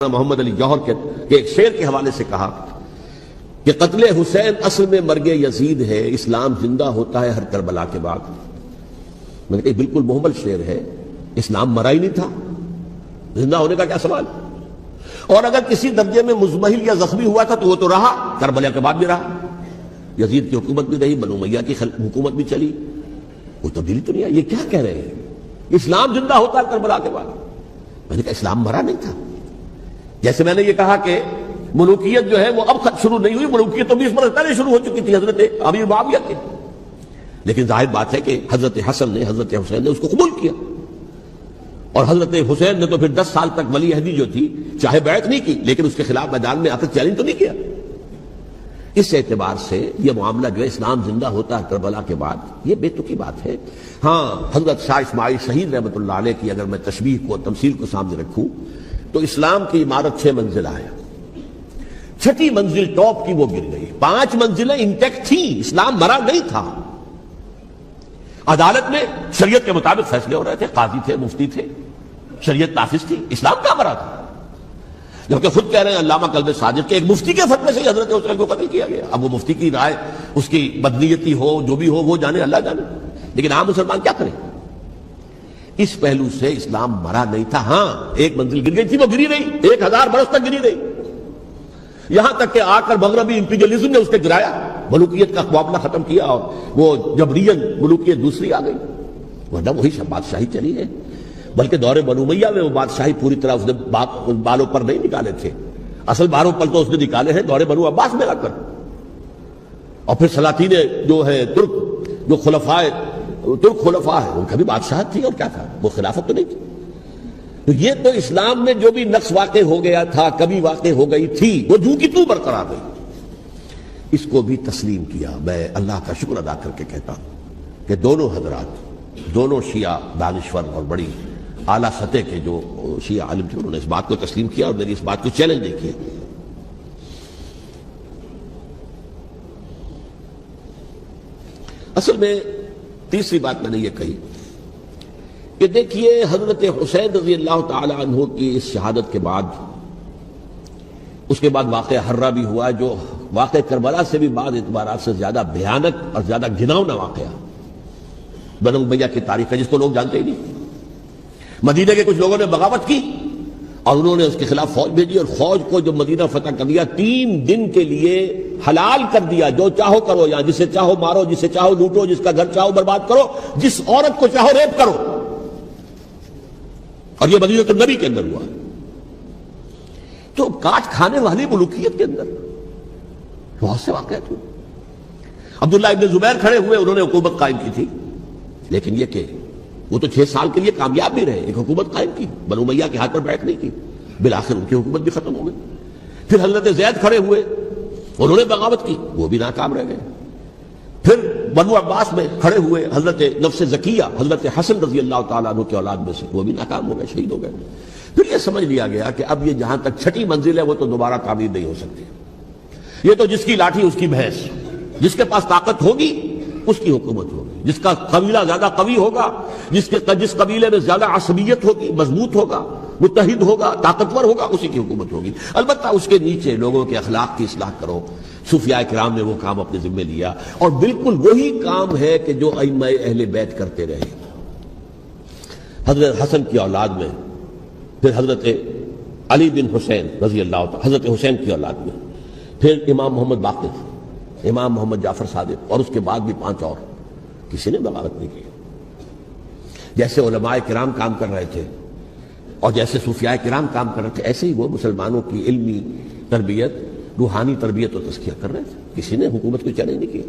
محمد علی جوہر کے ایک شعر کے حوالے سے کہا کہ قتل حسین اصل میں مرگ یزید ہے، اسلام زندہ ہوتا ہے ہر کربلا کے بعد۔ میں نے کہا بالکل محمل شعر ہے، اسلام مرا ہی نہیں تھا، زندہ ہونے کا کیا سوال؟ اور اگر کسی درجے میں مزمحل یا زخمی ہوا تھا تو وہ تو رہا، کربلا کے بعد بھی رہا، یزید کی حکومت بھی رہی، بنو امیہ کی حکومت بھی چلی، کوئی تبدیلی تو نہیں آئی۔ یہ کیا کہہ رہے ہیں اسلام زندہ ہوتا ہے کربلا کے بعد؟ میں نے کہا اسلام مرا نہیں تھا۔ جیسے میں نے یہ کہا کہ ملوکیت جو ہے وہ اب شروع نہیں ہوئی، ملوکیت تو 20 برس پہلے شروع ہو چکی تھی حضرت امیر معاویہ کی، لیکن ظاہر بات ہے کہ حضرت حسن نے، حضرت حسین نے اس کو قبول کیا، اور حضرت حسین نے تو پھر 10 سال تک ولی عہدی جو تھی چاہے بیعت نہیں کی لیکن اس کے خلاف میدان میں آ کر چیلنج تو نہیں کیا۔ اس اعتبار سے یہ معاملہ جو ہے اسلام زندہ ہوتا ہے کربلا کے بعد، یہ بے تکی بات ہے۔ ہاں، حضرت شاہ اسماعیل شہید رحمۃ اللہ علیہ کی اگر میں تشبیہ کو، تمثیل کو سامنے رکھوں تو اسلام کی عمارت 6 منزل ہے، 6ٹھی منزل ٹاپ کی وہ گر گئی، 5 منزلیں انٹیکٹ تھیں، اسلام مرا نہیں تھا۔ عدالت میں شریعت کے مطابق فیصلے ہو رہے تھے، قاضی تھے، مفتی تھے، شریعت نافذ تھی، اسلام کہاں مرا تھا؟ جبکہ خود کہہ رہے ہیں علامہ قلب صادق کے ایک مفتی کے فتوے سے حضرت حسین کو قتل کیا گیا۔ اب وہ مفتی کی رائے، اس کی بدنیتی ہو، جو بھی ہو، وہ جانے، اللہ جانے، لیکن عام مسلمان کیا کریں؟ اس پہلو سے اسلام مرا نہیں تھا۔ ہاں، ایک منزل گر گئی تھی، وہ گری رہی، 1000 برس تک گری رہی، یہاں تک کہ آ کر مغربی امپیریلزم نے اس کے گرایا، ملوکیت کا معاملہ ختم کیا، اور وہ جبرین ملوکیت دوسری آ گئی، ورنہ وہی سب بادشاہی چلی ہے۔ بلکہ دور بنو امیہ میں وہ بادشاہی پوری طرح اس نے بالوں پر نہیں نکالے تھے، اصل بالوں پر تو اس نے نکالے ہیں دور بنو عباس میں آ کر، اور پھر سلاطین جو ہے ترک، جو ترک خلفاء ہے، ان کا بھی بادشاہت تھی، اور کیا تھا، وہ خلافت تو نہیں تھی۔ تو یہ تو اسلام میں جو بھی نقص واقع ہو گیا تھا، کبھی واقع ہو گئی تھی، وہ جو کی تو برقرار رہی، اس کو بھی تسلیم کیا۔ میں اللہ کا شکر ادا کر کے کہتا ہوں کہ دونوں حضرات، دونوں شیعہ دانشور اور بڑی اعلیٰ سطح کے جو شیعہ عالم تھے، انہوں نے اس بات کو تسلیم کیا اور میری اس بات کو چیلنج نہیں کیا۔ اصل میں تیسری بات میں نے یہ کہی کہ دیکھیے حضرت حسین رضی اللہ تعالی عنہ کی اس شہادت کے بعد، اس کے بعد واقعہ ہرہ بھی ہوا، جو واقعہ کربلا سے بھی بعض اعتبارات سے زیادہ بھیانک اور زیادہ گھناؤنا واقعہ بنو امیہ کی تاریخ ہے، جس کو لوگ جانتے ہی نہیں۔ مدینہ کے کچھ لوگوں نے بغاوت کی اور انہوں نے اس کے خلاف فوج بھیجی، اور فوج کو جو مدینہ فتح کر دیا، 3 دن کے لیے حلال کر دیا، جو چاہو کرو، یا جسے چاہو مارو، جسے چاہو لوٹو، جس کا گھر چاہو برباد کرو، جس عورت کو چاہو ریپ کرو، اور یہ مدینہ النبی کے اندر ہوا۔ تو کاٹ کھانے والی ملوکیت کے اندر بہت سے واقعات ہوئے۔ عبداللہ ابن زبیر کھڑے ہوئے، انہوں نے حکومت قائم کی تھی، لیکن یہ کہ وہ تو 6 سال کے لیے کامیاب بھی رہے، ایک حکومت قائم کی، بنو امیہ کے ہاتھ پر بیعت نہیں کی، بالآخر ان کی حکومت بھی ختم ہو گئی۔ پھر حضرت زید کھڑے ہوئے، انہوں نے بغاوت کی، وہ بھی ناکام رہ گئے۔ پھر بنو عباس میں کھڑے ہوئے حضرت نفس زکیہ، حضرت حسن رضی اللہ تعالیٰ عنہ کے اولاد میں سے، وہ بھی ناکام ہو گئے، شہید ہو گئے۔ پھر یہ سمجھ لیا گیا کہ اب یہ جہاں تک 6ٹھی منزل ہے وہ تو دوبارہ تعمیر نہیں ہو سکتی، یہ تو جس کی لاٹھی اس کی بھینس، جس کے پاس طاقت ہوگی اس کی حکومت ہوگی، جس کا قبیلہ زیادہ قوی ہوگا، جس قبیلے میں زیادہ عصبیت ہوگی، مضبوط ہوگا، متحد ہوگا، طاقتور ہوگا، اسی کی حکومت ہوگی۔ البتہ اس کے نیچے لوگوں کے اخلاق کی اصلاح کرو۔ صوفیاء کرام نے وہ کام اپنے ذمہ لیا، اور بالکل وہی کام ہے کہ جو ائمہ اہل بیت کرتے رہے۔ حضرت حسن کی اولاد میں، پھر حضرت علی بن حسین رضی اللہ تعالی، حضرت حسین کی اولاد میں، پھر امام محمد باقر، امام محمد جعفر صادق، اور اس کے بعد بھی 5 اور، کسی نے بغاوت نہیں کی۔ جیسے علماء کرام کام کر رہے تھے اور جیسے صوفیاء کرام کام کر رہے تھے، ایسے ہی وہ مسلمانوں کی علمی تربیت، روحانی تربیت و تزکیہ کر رہے تھے، کسی نے حکومت کو چیلنج نہیں کیا۔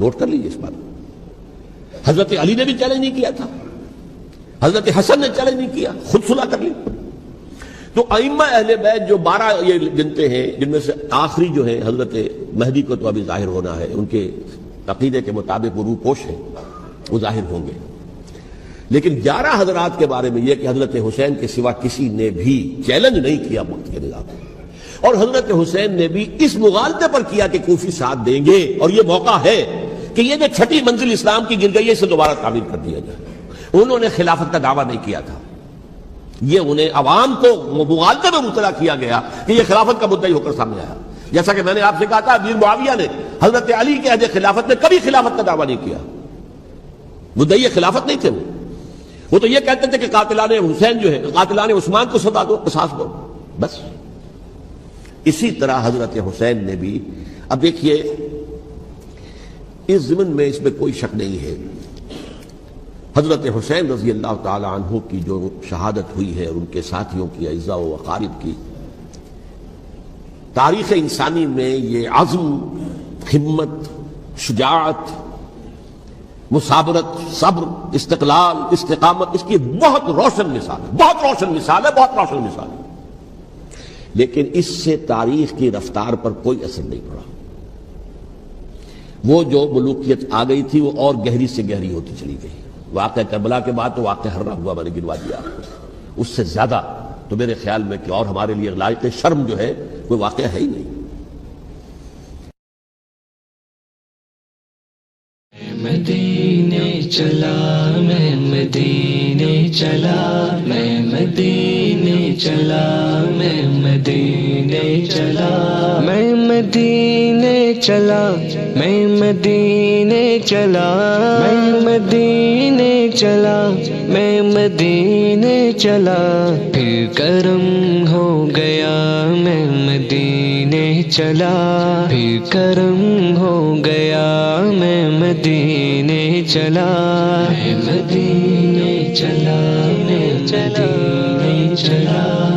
نوٹ کر لیجیے اس بات کو۔ حضرت علی نے بھی چیلنج نہیں کیا تھا، حضرت حسن نے چیلنج نہیں کیا، خود صلح کر لی۔ تو ائمہ اہل بیت جو 12 یہ گنتے ہیں، جن میں سے آخری جو ہے حضرت مہدی کو تو ابھی ظاہر ہونا ہے، ان کے عقیدے کے مطابق وہ روح پوش ہیں، وہ ظاہر ہوں گے، لیکن 11 حضرات کے بارے میں یہ کہ حضرت حسین کے سوا کسی نے بھی چیلنج نہیں کیا وقت کے نظام، اور حضرت حسین نے بھی اس مغالطے پر کیا کہ کوفی ساتھ دیں گے، اور یہ موقع ہے کہ یہ جو 6ٹھی منزل اسلام کی گر گئی ہے، اسے دوبارہ تعمیر کر دیا جائے۔ انہوں نے خلافت کا دعویٰ نہیں کیا تھا، یہ انہیں عوام کو مغالطے میں مبتلا کیا گیا کہ یہ خلافت کا مدعی ہو کر سامنے آیا. جیسا کہ میں نے آپ سے کہا تھا امیر معاویہ نے حضرت علی کے عہد خلافت میں کبھی خلافت کا دعویٰ نہیں کیا. مدعی خلافت نہیں تھے وہ تو یہ کہتے تھے کہ قاتلان حسین جو ہے قاتلان عثمان کو سزا دو, قصاص دو, بس. اسی طرح حضرت حسین نے بھی, اب دیکھیے اس ضمن میں اس میں کوئی شک نہیں ہے, حضرت حسین رضی اللہ تعالی عنہ کی جو شہادت ہوئی ہے اور ان کے ساتھیوں کی اعزاء و اقارب کی, تاریخ انسانی میں یہ عزم, ہمت, شجاعت, مثابرت, صبر, استقلال, استقامت, اس کی بہت روشن مثال ہے, بہت روشن مثال ہے, بہت روشن مثال ہے. لیکن اس سے تاریخ کی رفتار پر کوئی اثر نہیں پڑا. وہ جو ملوکیت آ گئی تھی وہ اور گہری سے گہری ہوتی چلی گئی. واقعہ کربلا کے بعد تو واقعہ ہررا ہوا, میں نے گنوا دیا آپ کو. اس سے زیادہ تو میرے خیال میں کہ اور ہمارے لیے لائق شرم جو ہے وہ واقعہ ہے ہی نہیں. مدینے چلا میں مدینے چلا, میں مدینے چلا, میں مدینے چلا, میں مدینے چلا, میں مدینے چلا, میں مدینے چلا, میں مدینے چلا, پھر کرم ہو گیا میں مدینے چلا, پھر کرم ہو گیا میں مدینے چلا, میں مدینے چلا, میں مدینے چلا.